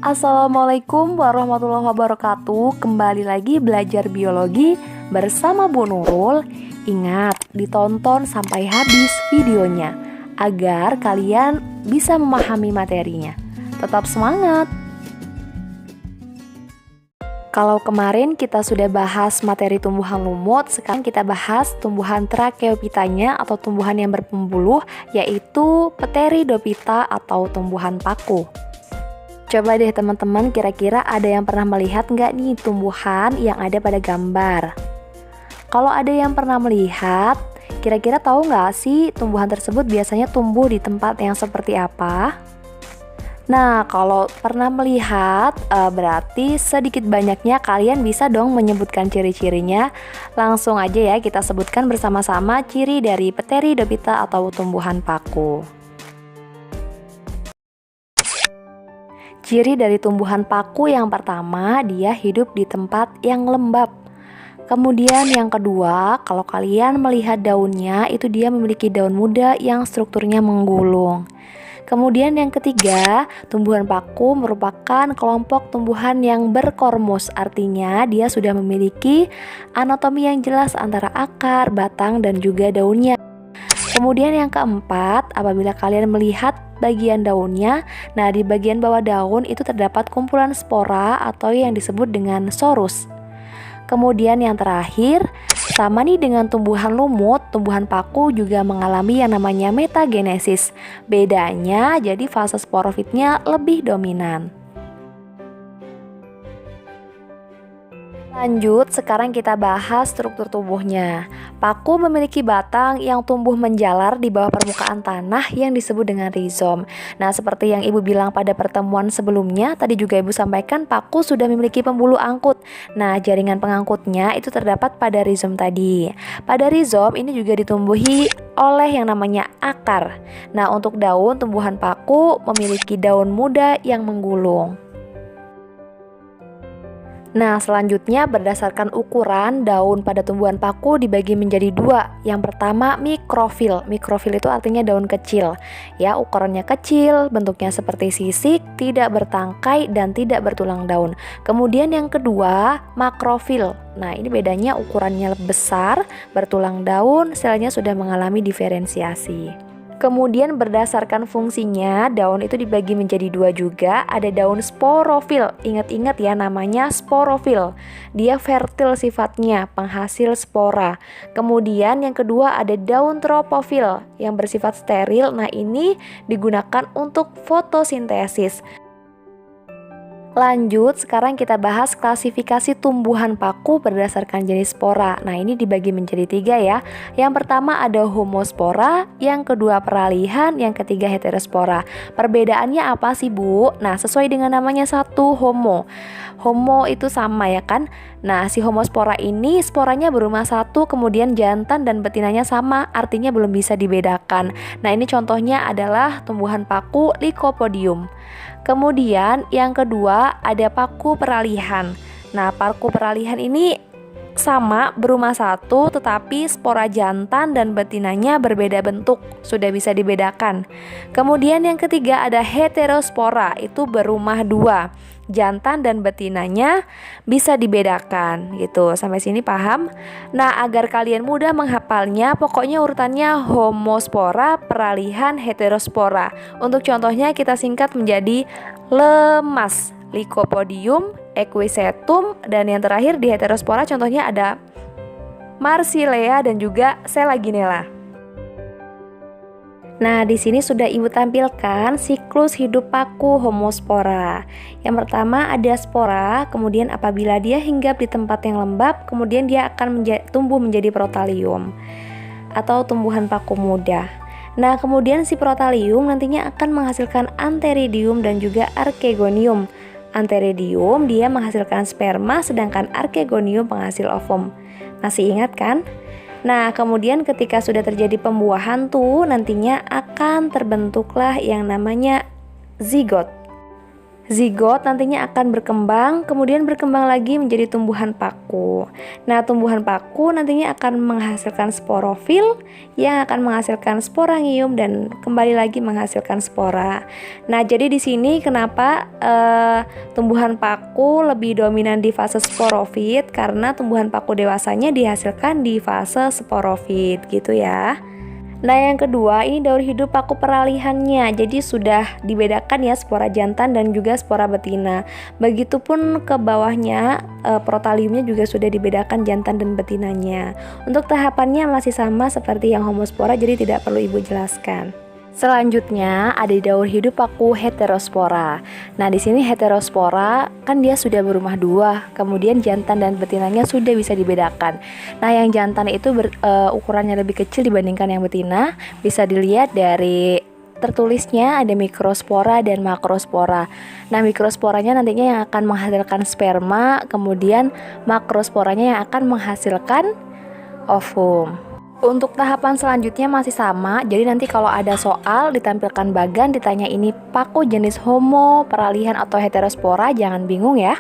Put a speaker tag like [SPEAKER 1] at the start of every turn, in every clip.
[SPEAKER 1] Assalamualaikum warahmatullahi wabarakatuh. Kembali lagi belajar biologi bersama Bu Nurul. Ingat, ditonton sampai habis videonya agar kalian bisa memahami materinya. Tetap semangat. Kalau kemarin kita sudah bahas materi tumbuhan lumut, sekarang kita bahas tumbuhan Tracheophytanya atau tumbuhan yang berpembuluh, yaitu Pteridophyta atau tumbuhan paku. Coba deh teman-teman, kira-kira ada yang pernah melihat nggak nih tumbuhan yang ada pada gambar? Kalau ada yang pernah melihat, kira-kira tahu nggak sih tumbuhan tersebut biasanya tumbuh di tempat yang seperti apa? Nah, kalau pernah melihat, berarti sedikit banyaknya kalian bisa dong menyebutkan ciri-cirinya. Langsung aja ya kita sebutkan bersama-sama ciri dari Pteridophyta atau tumbuhan paku. Ciri dari tumbuhan paku yang pertama, dia hidup di tempat yang lembab. Kemudian yang kedua, kalau kalian melihat daunnya, itu dia memiliki daun muda yang strukturnya menggulung. Kemudian yang ketiga, tumbuhan paku merupakan kelompok tumbuhan yang berkormus, artinya dia sudah memiliki anatomi yang jelas antara akar, batang, dan juga daunnya. Kemudian yang keempat, apabila kalian melihat bagian daunnya, nah di bagian bawah daun itu terdapat kumpulan spora atau yang disebut dengan sorus. Kemudian yang terakhir, sama nih dengan tumbuhan lumut, tumbuhan paku juga mengalami yang namanya metagenesis. Bedanya jadi fase sporofitnya lebih dominan. Lanjut, sekarang kita bahas struktur tubuhnya. Paku memiliki batang yang tumbuh menjalar di bawah permukaan tanah yang disebut dengan rizom. Nah, seperti yang Ibu bilang pada pertemuan sebelumnya, tadi juga Ibu sampaikan paku sudah memiliki pembuluh angkut. Nah, jaringan pengangkutnya itu terdapat pada rizom tadi. Pada rizom ini juga ditumbuhi oleh yang namanya akar. Nah, untuk daun, tumbuhan paku memiliki daun muda yang menggulung. Nah, selanjutnya berdasarkan ukuran, daun pada tumbuhan paku dibagi menjadi dua. Yang pertama mikrofil. Mikrofil itu artinya daun kecil. Ya, ukurannya kecil, bentuknya seperti sisik, tidak bertangkai dan tidak bertulang daun. Kemudian yang kedua makrofil. Nah, ini bedanya ukurannya besar, bertulang daun, selnya sudah mengalami diferensiasi. Kemudian berdasarkan fungsinya, daun itu dibagi menjadi dua juga. Ada daun sporofil. Ingat-ingat ya, namanya sporofil. Dia fertil sifatnya, penghasil spora. Kemudian yang kedua ada daun tropofil yang bersifat steril. Nah, ini digunakan untuk fotosintesis. Lanjut, sekarang kita bahas klasifikasi tumbuhan paku berdasarkan jenis spora. Nah, ini dibagi menjadi tiga ya. Yang pertama ada homospora, yang kedua peralihan, yang ketiga heterospora. Perbedaannya apa sih, Bu? Nah, sesuai dengan namanya satu, homo. Homo itu sama ya kan? Nah, si homospora ini sporanya berumah satu, kemudian jantan dan betinanya sama, artinya belum bisa dibedakan. Nah, ini contohnya adalah tumbuhan paku Lycopodium. Kemudian yang kedua ada paku peralihan. Nah, paku peralihan ini sama, berumah satu, tetapi spora jantan dan betinanya berbeda bentuk, sudah bisa dibedakan. Kemudian yang ketiga ada heterospora, itu berumah dua, jantan dan betinanya bisa dibedakan gitu. Sampai sini paham? Nah, agar kalian mudah menghafalnya, pokoknya urutannya homospora, peralihan, heterospora. Untuk contohnya kita singkat menjadi lemas, Lycopodium, Equisetum, dan yang terakhir di heterospora contohnya ada Marsilea dan juga Selaginella. Nah, di sini sudah Ibu tampilkan siklus hidup paku homospora. Yang pertama ada spora, kemudian apabila dia hinggap di tempat yang lembab, kemudian dia akan tumbuh menjadi protalium atau tumbuhan paku muda. Nah, kemudian si protalium nantinya akan menghasilkan antheridium dan juga archegonium. Antheridium dia menghasilkan sperma, sedangkan archegonium penghasil ovum. Masih ingat kan? Nah, kemudian ketika sudah terjadi pembuahan tuh nantinya akan terbentuklah yang namanya zigot. Zigot nantinya akan berkembang, kemudian berkembang lagi menjadi tumbuhan paku. Nah, tumbuhan paku nantinya akan menghasilkan sporofil yang akan menghasilkan sporangium dan kembali lagi menghasilkan spora. Nah, jadi di sini kenapa tumbuhan paku lebih dominan di fase sporofit, karena tumbuhan paku dewasanya dihasilkan di fase sporofit gitu ya. Nah, yang kedua ini daur hidup paku peralihannya. Jadi sudah dibedakan ya spora jantan dan juga spora betina. Begitupun ke bawahnya protaliumnya juga sudah dibedakan jantan dan betinanya. Untuk tahapannya masih sama seperti yang homospora, jadi tidak perlu Ibu jelaskan. Selanjutnya ada daur hidup paku heterospora. Nah, di sini heterospora kan dia sudah berumah dua, kemudian jantan dan betinanya sudah bisa dibedakan. Nah, yang jantan itu ukurannya lebih kecil dibandingkan yang betina, bisa dilihat dari tertulisnya ada mikrospora dan makrospora. Nah, mikrosporanya nantinya yang akan menghasilkan sperma, kemudian makrosporanya yang akan menghasilkan ovum. Untuk tahapan selanjutnya masih sama, jadi nanti kalau ada soal ditampilkan bagan ditanya ini paku jenis homo, peralihan atau heterospora, jangan bingung ya.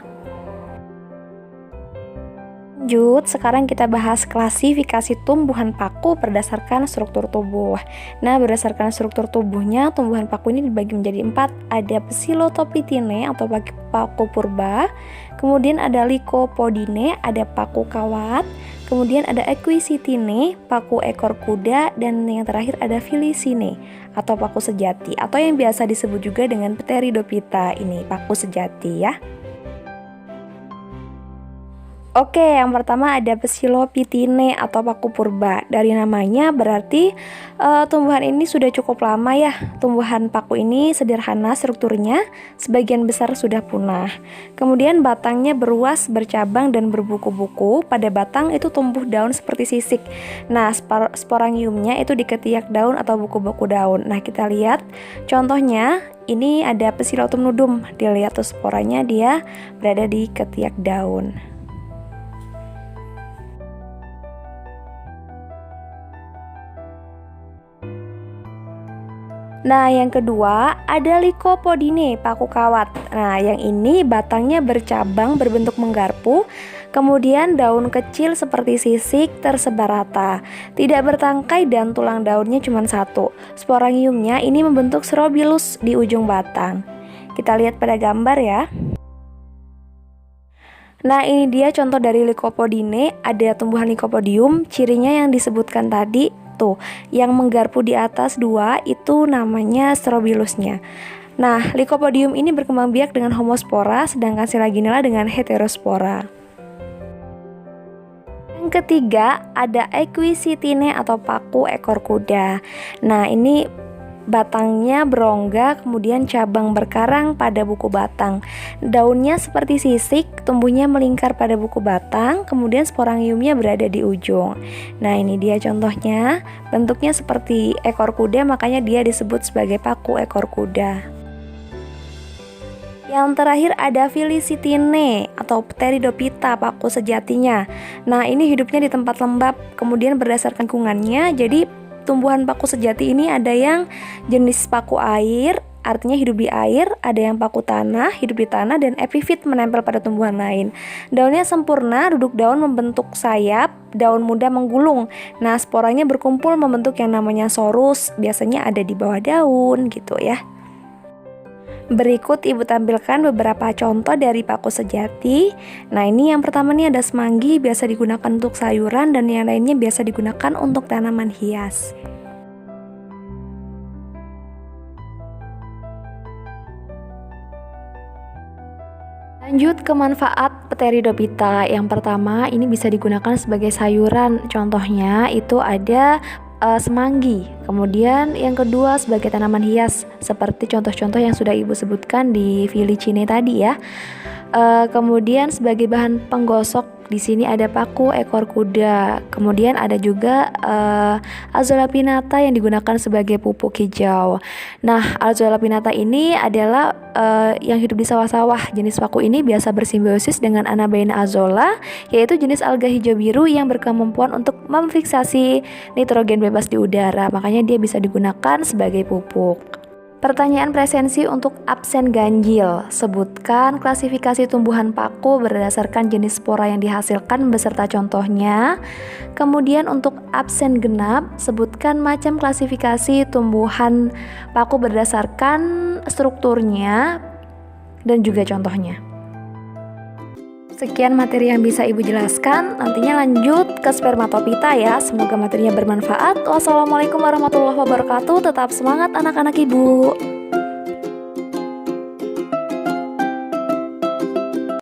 [SPEAKER 1] Lanjut, sekarang kita bahas klasifikasi tumbuhan paku berdasarkan struktur tubuh. Nah, berdasarkan struktur tubuhnya, tumbuhan paku ini dibagi menjadi 4. Ada Psilotopitine atau paku purba, kemudian ada Lycopodine, ada paku kawat, kemudian ada Equisitine, paku ekor kuda, dan yang terakhir ada Felicine atau paku sejati, atau yang biasa disebut juga dengan Pteridophyta, ini paku sejati ya. Oke, yang pertama ada Psilopitine atau paku purba. Dari namanya berarti tumbuhan ini sudah cukup lama ya. Tumbuhan paku ini sederhana strukturnya, sebagian besar sudah punah. Kemudian batangnya beruas, bercabang dan berbuku-buku. Pada batang itu tumbuh daun seperti sisik. Nah, sporangiumnya itu di ketiak daun atau buku-buku daun. Nah, kita lihat contohnya. Ini ada Psilotum nudum. Dilihat tuh sporanya dia berada di ketiak daun. Nah, yang kedua ada Lycopodine, paku kawat. Nah, yang ini batangnya bercabang berbentuk menggarpu, kemudian daun kecil seperti sisik tersebar rata, tidak bertangkai dan tulang daunnya cuma satu. Sporangiumnya ini membentuk strobilus di ujung batang. Kita lihat pada gambar ya. Nah, ini dia contoh dari Lycopodine. Ada tumbuhan Lycopodium, cirinya yang disebutkan tadi tuh, yang menggarpu di atas dua itu namanya strobilusnya. Nah, Lycopodium ini berkembang biak dengan homospora, sedangkan Selaginella dengan heterospora. Yang ketiga ada Equisitine atau paku ekor kuda. Nah, ini batangnya berongga, kemudian cabang berkarang pada buku batang. Daunnya seperti sisik, tumbuhnya melingkar pada buku batang, kemudian sporangiumnya berada di ujung. Nah, ini dia contohnya. Bentuknya seperti ekor kuda, makanya dia disebut sebagai paku ekor kuda. Yang terakhir ada Felicitine atau Pteridophyta, paku sejatinya. Nah, ini hidupnya di tempat lembab, kemudian berdasarkan lingkungannya, jadi tumbuhan paku sejati ini ada yang jenis paku air, artinya hidup di air, ada yang paku tanah, hidup di tanah, dan epifit menempel pada tumbuhan lain. Daunnya sempurna, duduk daun membentuk sayap, daun muda menggulung. Nah, sporanya berkumpul membentuk yang namanya sorus, biasanya ada di bawah daun gitu ya. Berikut Ibu tampilkan beberapa contoh dari paku sejati. Nah, ini yang pertama nih ada semanggi, biasa digunakan untuk sayuran, dan yang lainnya biasa digunakan untuk tanaman hias. Lanjut ke manfaat Pteridophyta. Yang pertama ini bisa digunakan sebagai sayuran. Contohnya itu ada semanggi. Kemudian yang kedua sebagai tanaman hias, seperti contoh-contoh yang sudah Ibu sebutkan di Felicine tadi ya. Kemudian sebagai bahan penggosok di sini ada paku ekor kuda. Kemudian ada juga Azolla pinnata yang digunakan sebagai pupuk hijau. Nah, Azolla pinnata ini adalah yang hidup di sawah-sawah. Jenis paku ini biasa bersimbiosis dengan Anabaena azolla, yaitu jenis alga hijau biru yang berkemampuan untuk memfiksasi nitrogen bebas di udara. Makanya dia bisa digunakan sebagai pupuk. Pertanyaan presensi untuk absen ganjil. Sebutkan klasifikasi tumbuhan paku berdasarkan jenis spora yang dihasilkan beserta contohnya. Kemudian untuk absen genap, sebutkan macam klasifikasi tumbuhan paku berdasarkan strukturnya dan juga contohnya. Sekian materi yang bisa Ibu jelaskan. Nantinya lanjut ke spermatopita ya. Semoga materinya bermanfaat. Wassalamualaikum warahmatullahi wabarakatuh. Tetap semangat anak-anak Ibu.